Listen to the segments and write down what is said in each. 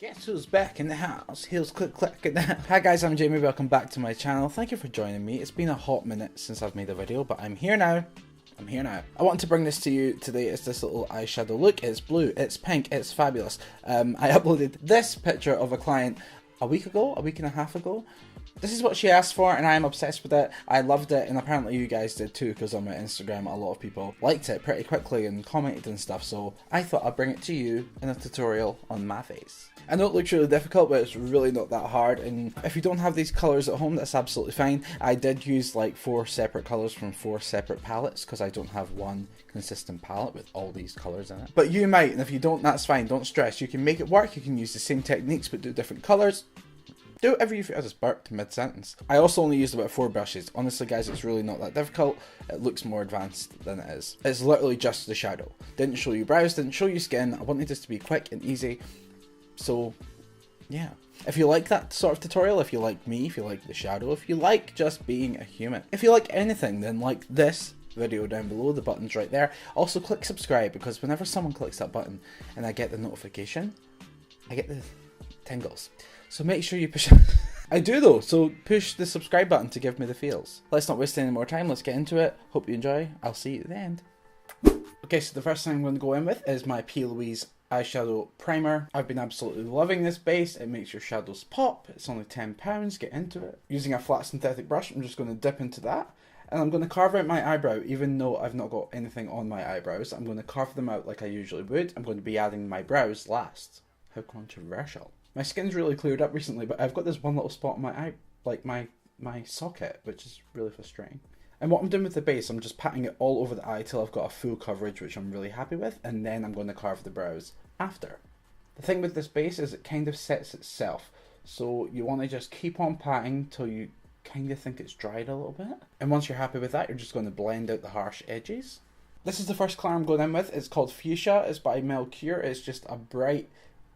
Guess who's back in the house? Heels click click in the house. Hi guys, I'm Jamie, welcome back to my channel. Thank you for joining me. It's been a hot minute since I've made a video, but I'm here now. I want to bring this to you today. It's this little eyeshadow look. It's blue, it's pink, it's fabulous. I uploaded this picture of a client a week and a half ago. This is what she asked for and I am obsessed with it. I loved it and apparently you guys did too, because on my Instagram a lot of people liked it pretty quickly and commented and stuff, so I thought I'd bring it to you in a tutorial on my face. I know it looks really difficult, but it's really not that hard, and if you don't have these colours at home, that's absolutely fine. I did use like 4 separate colours from 4 separate palettes because I don't have one consistent palette with all these colours in it. But you might, and if you don't, that's fine, don't stress. You can make it work, you can use the same techniques but do different colours. Do whatever you feel. I just burped mid-sentence. I also only used about 4 brushes. Honestly guys, it's really not that difficult. It looks more advanced than it is. It's literally just the shadow. Didn't show you brows, didn't show you skin. I wanted this to be quick and easy. So yeah. If you like that sort of tutorial, if you like me, if you like the shadow, if you like just being a human, if you like anything, then like this video down below, the button's right there. Also click subscribe, because whenever someone clicks that button and I get the notification, I get the tingles. So make sure you push I do though, so push the subscribe button to give me the feels. Let's not waste any more time, let's get into it. Hope you enjoy. I'll see you at the end. Okay, so the first thing I'm going to go in with is my PLOUISE eyeshadow primer. I've been absolutely loving this base. It makes your shadows pop. It's only £10. Get into it. Using a flat synthetic brush, I'm just going to dip into that. And I'm going to carve out my eyebrow, even though I've not got anything on my eyebrows. I'm going to carve them out like I usually would. I'm going to be adding my brows last. How controversial. My skin's really cleared up recently, but I've got this one little spot on my eye, like my socket, which is really frustrating. And what I'm doing with the base, I'm just patting it all over the eye till I've got a full coverage, which I'm really happy with, and then I'm going to carve the brows after. The thing with this base is it kind of sets itself, so you want to just keep on patting till you kind of think it's dried a little bit. And once you're happy with that, you're just going to blend out the harsh edges. This is the first colour I'm going in with. It's called Fuchsia. It's by MELKIOR. It's just a bright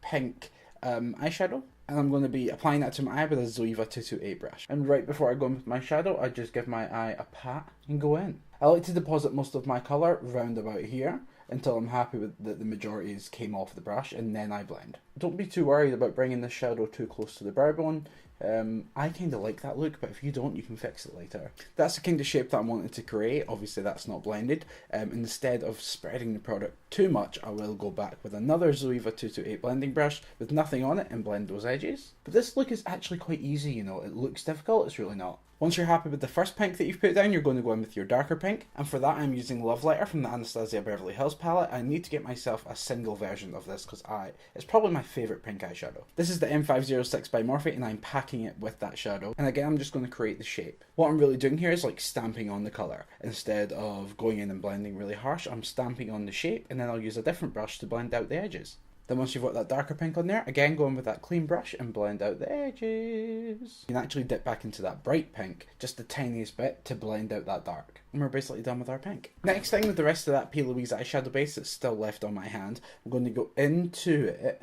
pink eyeshadow, and I'm going to be applying that to my eye with a Zoeva 228 brush. And right before I go in with my shadow, I just give my eye a pat and go in. I like to deposit most of my colour round about here until I'm happy with that the majorities came off the brush, and then I blend. Don't be too worried about bringing the shadow too close to the brow bone. I kind of like that look, but if you don't, you can fix it later. That's the kind of shape that I wanted to create. Obviously that's not blended. Instead of spreading the product too much, I will go back with another Zoeva 228 blending brush with nothing on it and blend those edges. But this look is actually quite easy, you know. It looks difficult, it's really not. Once you're happy with the first pink that you've put down, you're going to go in with your darker pink. And for that, I'm using Love Letter from the Anastasia Beverly Hills palette. I need to get myself a single version of this because it's probably my favourite pink eyeshadow. This is the M506 by Morphe, and I'm packing it with that shadow. And again, I'm just going to create the shape. What I'm really doing here is like stamping on the colour. Instead of going in and blending really harsh, I'm stamping on the shape, and then I'll use a different brush to blend out the edges. Then once you've got that darker pink on there, again go in with that clean brush and blend out the edges. You can actually dip back into that bright pink, just the tiniest bit, to blend out that dark. And we're basically done with our pink. Next thing, with the rest of that PLOUISE eyeshadow base that's still left on my hand, I'm going to go into it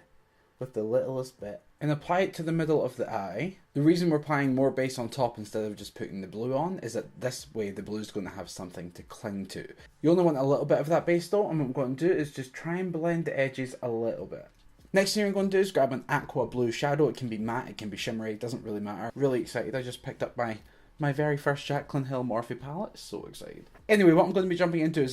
with the littlest bit and apply it to the middle of the eye. The reason we're applying more base on top instead of just putting the blue on is that this way the blue is going to have something to cling to. You only want a little bit of that base though, and what I'm going to do is just try and blend the edges a little bit. Next thing I'm going to do is grab an aqua blue shadow. It can be matte, it can be shimmery, it doesn't really matter. Really excited, I just picked up my very first JACLYN Hill Morphe palette. So excited. Anyway, what I'm going to be jumping into is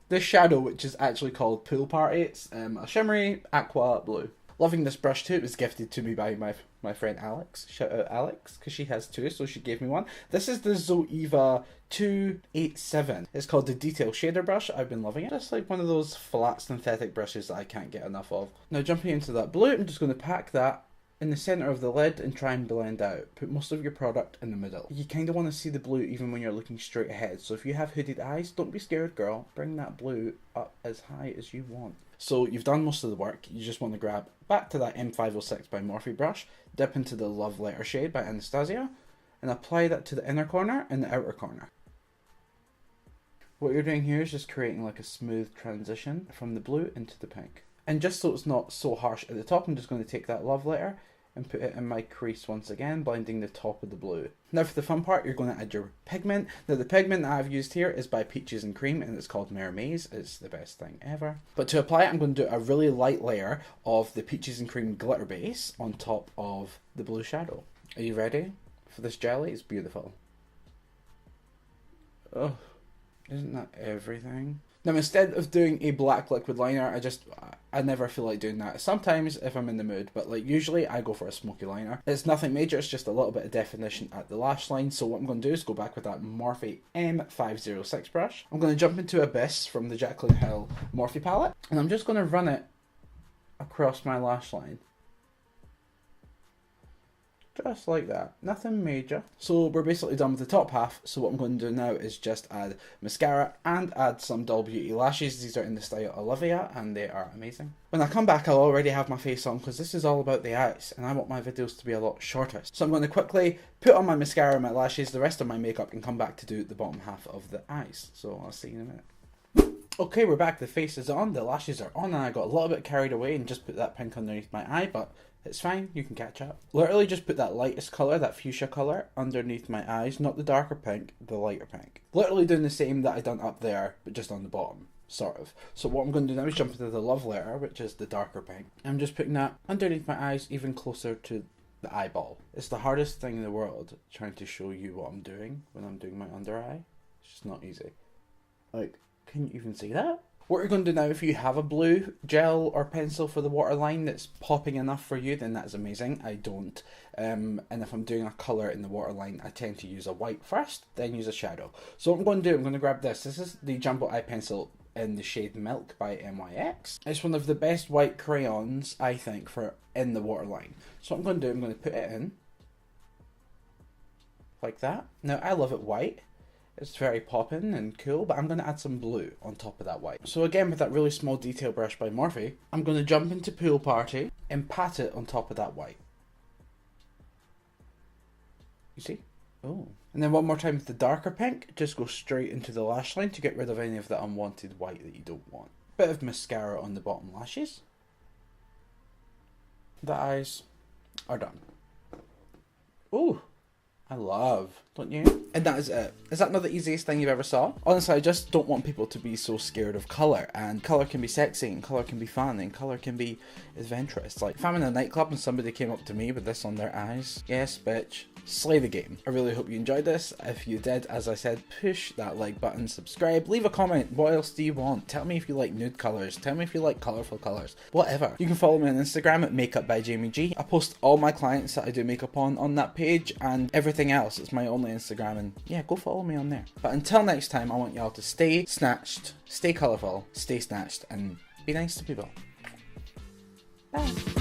this shadow, which is actually called Pool Party. It's a shimmery aqua blue. Loving this brush too. It was gifted to me by my friend Alex. Shout out Alex, because she has 2, so she gave me one. This is the Zoeva 287. It's called the Detail Shader Brush. I've been loving it. Just like one of those flat synthetic brushes that I can't get enough of. Now jumping into that blue, I'm just going to pack that in the centre of the lid and try and blend out. Put most of your product in the middle. You kind of want to see the blue even when you're looking straight ahead. So if you have hooded eyes, don't be scared, girl. Bring that blue up as high as you want. So you've done most of the work. You just want to grab back to that M506 by Morphe brush, dip into the Love Letter shade by Anastasia, and apply that to the inner corner and the outer corner. What you're doing here is just creating like a smooth transition from the blue into the pink. And just so it's not so harsh at the top, I'm just going to take that Love Letter and put it in my crease once again, blending the top of the blue. Now for the fun part, you're going to add your pigment. Now the pigment that I've used here is by Peaches and Cream, and it's called MERMAZE. It's the best thing ever. But to apply it, I'm going to do a really light layer of the Peaches and Cream glitter base on top of the blue shadow. Are you ready for this jelly? It's beautiful. Oh, isn't that everything? Now instead of doing a black liquid liner, I never feel like doing that. Sometimes if I'm in the mood, but like usually I go for a smoky liner. It's nothing major, it's just a little bit of definition at the lash line. So what I'm going to do is go back with that Morphe M506 brush. I'm going to jump into Abyss from the JACLYN Hill Morphe palette, and I'm just going to run it across my lash line. Just like that, nothing major. So we're basically done with the top half, so what I'm going to do now is just add mascara and add some Doll Beauty lashes. These are in the style Olivia and they are amazing. When I come back I'll already have my face on because this is all about the eyes and I want my videos to be a lot shorter. So I'm going to quickly put on my mascara and my lashes, the rest of my makeup, and come back to do the bottom half of the eyes. So I'll see you in a minute. Okay, we're back, the face is on, the lashes are on, and I got a little bit carried away and just put that pink underneath my eye, but it's fine, you can catch up. Literally just put that lightest colour, that fuchsia colour, underneath my eyes, not the darker pink, the lighter pink. Literally doing the same that I done up there, but just on the bottom, sort of. So what I'm going to do now is jump into the love letter, which is the darker pink. I'm just putting that underneath my eyes, even closer to the eyeball. It's the hardest thing in the world, trying to show you what I'm doing when I'm doing my under eye. It's just not easy. Like, can you even see that? What you're going to do now, if you have a blue gel or pencil for the waterline that's popping enough for you, then that's amazing. I don't. And if I'm doing a colour in the waterline, I tend to use a white first, then use a shadow. So what I'm going to do, I'm going to grab this. This is the Jumbo Eye Pencil in the shade Milk by NYX. It's one of the best white crayons, I think, for in the waterline. So what I'm going to do, I'm going to put it in. Like that. Now, I love it white. It's very poppin' and cool, but I'm going to add some blue on top of that white. So again, with that really small detail brush by Morphe, I'm going to jump into Pool Party and pat it on top of that white. You see? Oh. And then one more time with the darker pink, just go straight into the lash line to get rid of any of the unwanted white that you don't want. Bit of mascara on the bottom lashes. The eyes are done. Ooh. I love, don't you? And that is it. Is that not the easiest thing you've ever saw? Honestly, I just don't want people to be so scared of colour, and colour can be sexy, and colour can be fun, and colour can be adventurous. Like, if I'm in a nightclub and somebody came up to me with this on their eyes, yes, bitch, slay the game. I really hope you enjoyed this. If you did, as I said, push that like button, subscribe, leave a comment. What else do you want? Tell me if you like nude colours. Tell me if you like colourful colours. Whatever. You can follow me on Instagram at Makeup by Jamie G. I post all my clients that I do makeup on that page, and everything else. It's my only Instagram, and yeah, go follow me on there. But until next time, I want y'all to stay snatched, stay colourful, stay snatched, and be nice to people. Bye.